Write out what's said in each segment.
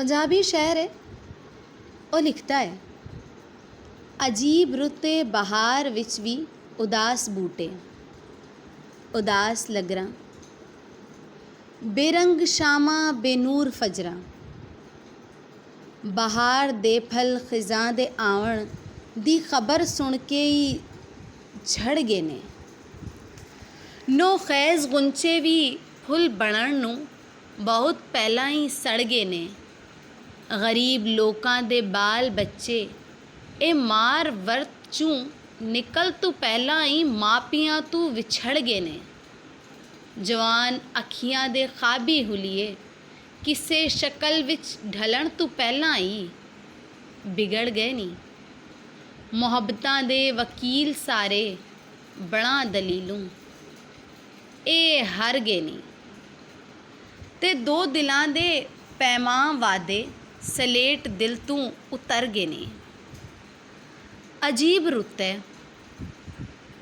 पंजाबी शायर है। ਉਹ ਲਿਖਦਾ ਹੈ, ਅਜੀਬ ਰੁੱਤੇ ਬਹਾਰ ਵਿੱਚ ਵੀ ਉਦਾਸ ਬੂਟੇ, ਉਦਾਸ ਲਗਰਾਂ, ਬੇਰੰਗ ਸ਼ਾਮਾਂ ਬੇਨੂਰ ਫਜਰਾਂ। ਬਹਾਰ ਦੇ ਫਲ ਖਿਜ਼ਾਂ ਦੇ ਆਉਣ ਦੀ ਖਬਰ ਸੁਣ ਕੇ ਹੀ ਝੜ ਗਏ ਨੇ। ਨੋ ਖੈਜ਼ ਗੁੰਚੇ ਵੀ ਫੁੱਲ ਬਣਨ ਨੂੰ ਬਹੁਤ ਪਹਿਲਾਂ ਹੀ ਸੜ ਗਏ ਨੇ। ਗਰੀਬ ਲੋਕਾਂ ਦੇ ਬਾਲ ਬੱਚੇ ਇਹ ਮਾਰ ਵਰਤ 'ਚੋਂ ਨਿਕਲ ਤੋਂ ਪਹਿਲਾਂ ਹੀ ਮਾਪਿਆਂ ਤੋਂ ਵਿਛੜ ਗਏ ਨੇ। ਜਵਾਨ ਅੱਖੀਆਂ ਦੇ ਖਾਬੀ ਹੁਲੀਏ ਕਿਸੇ ਸ਼ਕਲ ਵਿੱਚ ਢਲਣ ਤੋਂ ਪਹਿਲਾਂ ਹੀ ਵਿਗੜ ਗਏ ਨੀ। ਮੁਹੱਬਤਾਂ ਦੇ ਵਕੀਲ ਸਾਰੇ ਬਣਾ ਦਲੀਲੋਂ ਇਹ ਹਾਰ ਗਏ ਨੀ। ਤੇ ਦੋ ਦਿਲਾਂ ਦੇ ਪੈਮਾਂ ਵਾਦੇ ਸਲੇਟ ਦਿਲ ਤੋਂ ਉਤਰ ਗਏ ਨੇ। ਅਜੀਬ ਰੁੱਤ ਹੈ।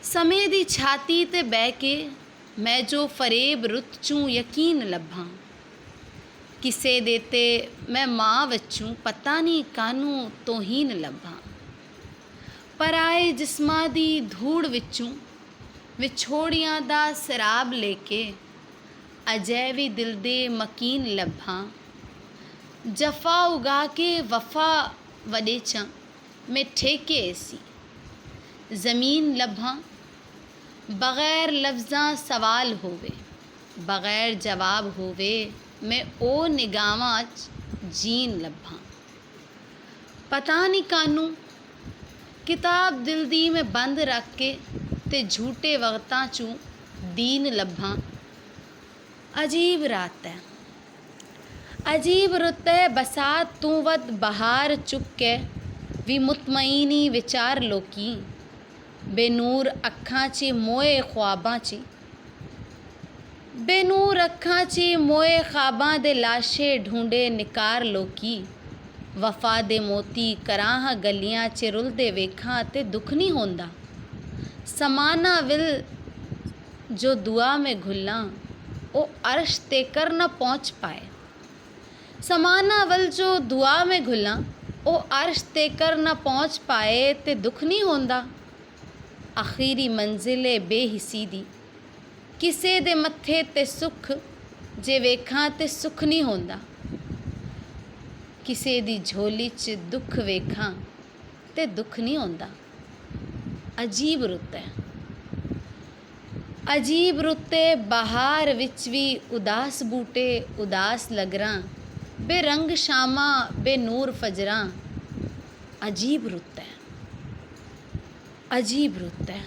ਸਮੇਂ ਦੀ ਛਾਤੀ 'ਤੇ ਬਹਿ ਕੇ ਮੈਂ ਜੋ ਫਰੇਬ ਰੁੱਤ 'ਚੋਂ ਯਕੀਨ ਲੱਭਾਂ। ਕਿਸੇ ਦੇ 'ਤੇ ਮੈਂ ਮਾਂ ਵਿੱਚੋਂ ਪਤਾ ਨਹੀਂ ਕਾਹਨੂੰ ਤੋਹੀਨ ਲੱਭਾਂ। ਪਰਾਏ ਜਿਸਮਾਂ ਦੀ ਧੂੜ ਵਿੱਚੋਂ ਵਿਛੋੜਿਆਂ ਦਾ ਸਰਾਬ ਲੈ ਕੇ ਅਜੇ ਵੀ ਦਿਲ ਦੇ ਮਕੀਨ ਲੱਭਾਂ। ਜਫਾ ਉਗਾ ਕੇ ਵਫਾ ਵਡੇਚਾਂ ਮੈਂ ਠੇਕੇ ਸੀ ਜ਼ਮੀਨ ਲੱਭਾਂ। ਬਗੈਰ ਲਫ਼ਜ਼ਾਂ ਸਵਾਲ ਹੋਵੇ, ਬਗੈਰ ਜਵਾਬ ਹੋਵੇ, ਮੈਂ ਉਹ ਨਿਗਾਹਾਂ 'ਚ ਜੀਨ ਲੱਭਾਂ। ਪਤਾ ਨਹੀਂ ਕਾਹਨੂੰ ਕਿਤਾਬ ਦਿਲ ਦੀ ਮੈਂ ਬੰਦ ਰੱਖ ਕੇ ਤੇ ਝੂਠੇ ਵਕਤਾਂ 'ਚੋਂ ਦੀਨ ਲੱਭਾਂ। ਅਜੀਬ ਰਾਤ ਹੈ, ਅਜੀਬ ਰੁੱਤ ਹੈ। ਬਸਾਤ ਤੋਂ ਵੱਧ ਬਹਾਰ ਚੁੱਕ ਕੇ ਵੀ ਮੁਤਮਈਨੀ ਵਿਚਾਰ ਲੋਕੀ। ਬੇਨੂਰ ਅੱਖਾਂ 'ਚ ਮੋਏ ਖ਼ਵਾਬਾਂ 'ਚ, ਬੇਨੂਰ ਅੱਖਾਂ 'ਚ ਮੋਏ ਖ਼ਵਾਬਾਂ ਦੇ ਲਾਸ਼ੇ ਢੂੰਡੇ ਨਿਕਾਰ ਲੋਕੀ। ਵਫਾ ਦੇ ਮੋਤੀ ਕਰਾਹਾਂ ਗਲੀਆਂ 'ਚ ਰੁਲਦੇ ਵੇਖਾਂ ਤੇ ਦੁੱਖ ਨਹੀਂ ਹੁੰਦਾ। ਸਮਾਨਾ ਵਿਲ ਜੋ ਦੁਆ ਮੈਂ ਘੁੱਲਾਂ ਉਹ ਅਰਸ਼ ਤੇ ਕਰ ਨਾ ਪਹੁੰਚ ਪਾਏ। ਸਮਾਨਾ ਵੱਲ ਜੋ ਦੁਆ ਮੈਂ ਘੁੱਲਾਂ ਉਹ ਅਰਸ਼ ਤੇ ਕਰ ਨਾ ਪਹੁੰਚ ਪਾਏ ਤੇ ਦੁੱਖ ਨਹੀਂ ਹੁੰਦਾ। ਆਖਰੀ ਮੰਜ਼ਿਲੇ ਬੇਹਿੱਸੀ ਦੀ ਕਿਸੇ ਦੇ ਮੱਥੇ ਤੇ ਸੁੱਖ ਜੇ ਵੇਖਾਂ ਤੇ ਸੁੱਖ ਨਹੀਂ ਹੁੰਦਾ। ਕਿਸੇ ਦੀ ਝੋਲੀ 'ਚ ਦੁੱਖ ਵੇਖਾਂ ਤੇ ਦੁੱਖ ਨਹੀਂ ਹੁੰਦਾ। ਅਜੀਬ ਰੁੱਤ ਹੈ, ਅਜੀਬ ਰੁੱਤੇ ਬਹਾਰ ਵਿੱਚ ਵੀ ਉਦਾਸ ਬੂਟੇ, ਉਦਾਸ ਲਗਰਾਂ, ਬੇਰੰਗ ਸ਼ਾਮਾਂ ਬੇਨੂਰ ਫਜਰਾਂ। ਅਜੀਬ ਰੁੱਤ ਹੈ, ਅਜੀਬ ਰੁੱਤ ਹੈ।